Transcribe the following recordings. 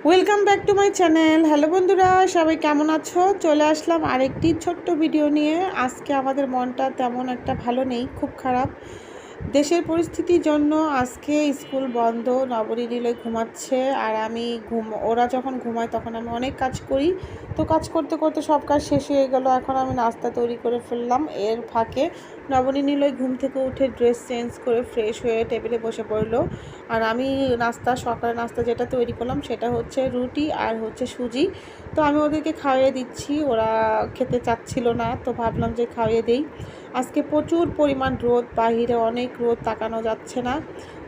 Welcome back to my channel. Hello বন্ধুরা, সবাই কেমন আছো? চলে আসলাম আরেকটি ছোট্ট ভিডিও নিয়ে। আজকে আমাদের মনটা তেমন একটা ভালো নেই, খুব খারাপ। দেশের পরিস্থিতির জন্য আজকে স্কুল বন্ধ, নবনী নিলয় ঘুমাচ্ছে আর আমি ওরা যখন ঘুমায় তখন আমি অনেক কাজ করি। তো কাজ করতে করতে সব কাজ শেষ হয়ে গেল। এখন আমি নাস্তা তৈরি করে ফেললাম। এর ফাঁকে নবনী নিলয় ঘুম থেকে উঠে ড্রেস চেঞ্জ করে ফ্রেশ হয়ে টেবিলে বসে পড়লো। আর আমি সকালে নাস্তা যেটা তৈরি করলাম সেটা হচ্ছে রুটি আর হচ্ছে সুজি। তো আমি ওদেরকে খাইয়ে দিচ্ছি, ওরা খেতে চাচ্ছিল না, তো ভাবলাম যে খাইয়ে দেই। আজকে প্রচুর পরিমাণ রোদ, বাহিরে অনেক রোদ, তাকানো যাচ্ছে না।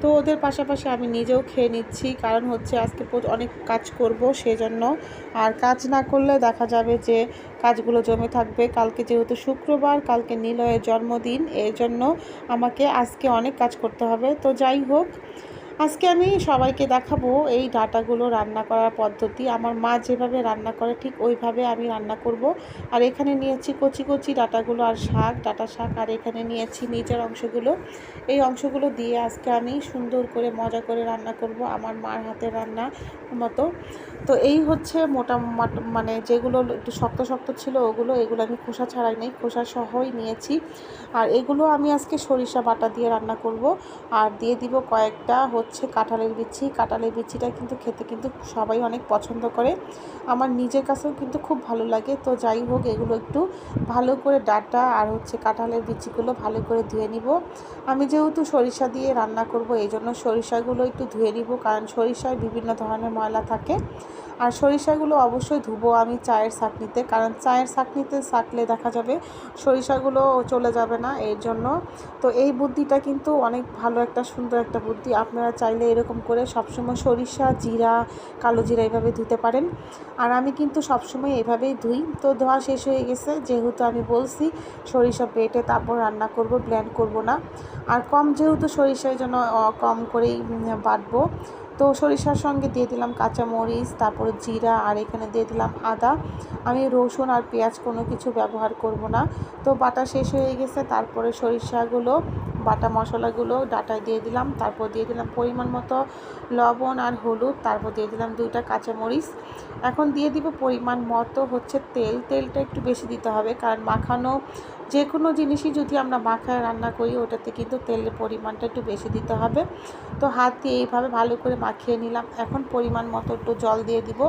তো ওদের পাশাপাশি আমি নিজেও খেয়ে নিচ্ছি, কারণ হচ্ছে আজকে অনেক কাজ করব সেজন্য। আর কাজ না করলে দেখা যাবে যে কাজগুলো জমে থাকবে। কালকে যেহেতু শুক্রবার, কালকে নিলয়ের জন্মদিন, এর জন্য আমাকে আজকে অনেক কাজ করতে হবে। তো যাই হোক, আজকে আমি সবাইকে দেখাবো এই ডাঁটাগুলো রান্না করার পদ্ধতি। আমার মা যেভাবে রান্না করে ঠিক ওইভাবে আমি রান্না করব। আর এখানে নিয়েছি কচি কচি ডাঁটাগুলো আর ডাঁটা শাক, আর এখানে নিয়েছি নিচের অংশগুলো। এই অংশগুলো দিয়ে আজকে আমি সুন্দর করে মজা করে রান্না করব, আমার মার হাতের রান্না মতো। তো এই হচ্ছে মানে যেগুলো একটু শক্ত শক্ত ছিল এগুলো আমি খোসা ছাড়াই নেই, খোসা সহই নিয়েছি। আর এগুলো আমি আজকে সরিষা বাটা দিয়ে রান্না করব। আর দিয়ে দিব কয়েকটা হচ্ছে কাঁঠালের বিচি। কাঁঠালের বিচিটা কিন্তু খেতে কিন্তু সবাই অনেক পছন্দ করে, আমার নিজের কাছেও কিন্তু খুব ভালো লাগে। তো যাই হোক, এগুলো একটু ভালো করে ডাঁটা আর হচ্ছে কাঁঠালের বিচিগুলো ভালো করে ধুয়ে নিব। আমি যেহেতু সরিষা দিয়ে রান্না করব এই জন্য সরিষাগুলো একটু ধুয়ে নিব, কারণ সরিষায় বিভিন্ন ধরনের ময়লা থাকে। আর সরিষাগুলো অবশ্যই ধুবো আমি চায়ের ছাঁকনিতে, কারণ চায়ের ছাঁকনিতে ছাঁকলে দেখা যাবে সরিষাগুলো চলে যাবে না, এর জন্য। তো এই বুদ্ধিটা কিন্তু অনেক ভালো, একটা সুন্দর একটা বুদ্ধি। আপনারা চাইলে এরকম করে সবসময় সরিষা, জিরা, কালো জিরা এইভাবে ধুতে পারেন। আর আমি কিন্তু সবসময় এভাবেই ধুই। তো ধোয়া শেষ হয়ে গেছে, যেহেতু আমি বলছি সরিষা বেটে তারপর রান্না করব, ব্লেন্ড করব না। আর কম যেহেতু সরিষার জন্য কম করেই বাটবো। তো সরিষার সঙ্গে দিয়ে দিলাম কাঁচামরিচ, তারপরে জিরা, আর এখানে দিয়ে দিলাম আদা। আমি রসুন আর পেঁয়াজ কোনো কিছু ব্যবহার করব না। তো বাটা শেষ হয়ে গেছে, তারপরে সরিষাগুলো, বাটা মশলাগুলো ডাঁটায় দিয়ে দিলাম। তারপর দিয়ে দিলাম পরিমাণ মতো লবণ আর হলুদ। তারপর দিয়ে দিলাম 2টা কাঁচামরিচ। এখন দিয়ে দিব পরিমাণ মতো হচ্ছে তেলটা একটু বেশি দিতে হবে, কারণ মাখানো যে কোনো জিনিসই যদি আমরা মাখায় রান্না করি ওটাতে কিন্তু তেলের পরিমাণটা একটু বেশি দিতে হবে। তো হাত দিয়ে এইভাবে ভালো করে মাখিয়ে নিলাম। এখন পরিমাণ মতো একটু জল দিয়ে দিব,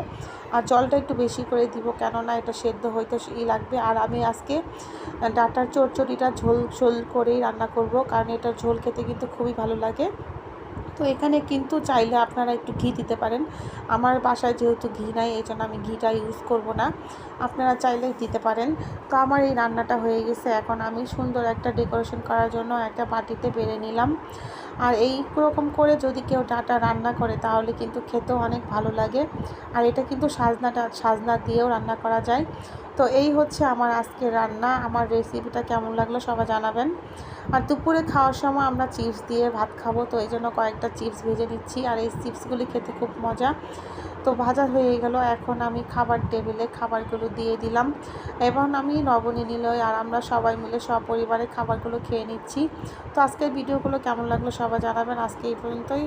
আর জলটা একটু বেশি করে দিব, কেননা এটা সেদ্ধ হইতে লাগবে। আর আমি আজকে ডাঁটার চচ্চড়িটা ঝোল করেই রান্না করব, কারণ এটা ঝোল খেতে কিন্তু খুবই ভালো লাগে। তো এখানে কিন্তু চাইলে আপনারা একটু ঘি দিতে পারেন। আমার বাসায় যেহেতু ঘি নাই, এই জন্য আমি ঘিটা ইউজ করব না, আপনারা চাইলে দিতে পারেন। তো আমার এই রান্নাটা হয়ে গেছে। এখন আমি সুন্দর একটা ডেকোরেশন করার জন্য একটা বাটিতে বেড়ে নিলাম। আর এই রকম করে যদি কেউ ডাঁটা রান্না করে তাহলে কিন্তু খেতেও অনেক ভালো লাগে। আর এটা কিন্তু সাজনা দিয়েও রান্না করা যায়। তো এই হচ্ছে আমার আজকে রান্না। আমার রেসিপিটা কেমন লাগলো সবাই জানাবেন। আর দুপুরে খাওয়ার সময় আমরা চিপস দিয়ে ভাত খাবো, তো এই জন্য কয়েকটা চিপস ভেজে নিচ্ছি। আর এই চিপসগুলি খেতে খুব মজা। তো ভাজা হয়ে গেল, এখন আমি খাবার টেবিলে খাবারগুলো দিয়ে দিলাম। এবং আমি নবনী নিলয় আর আমরা সবাই মিলে সপরিবারে খাবারগুলো খেয়ে নিচ্ছি। তো আজকের ভিডিওগুলো কেমন লাগলো সবাই জানাবেন। আজকে এই পর্যন্তই।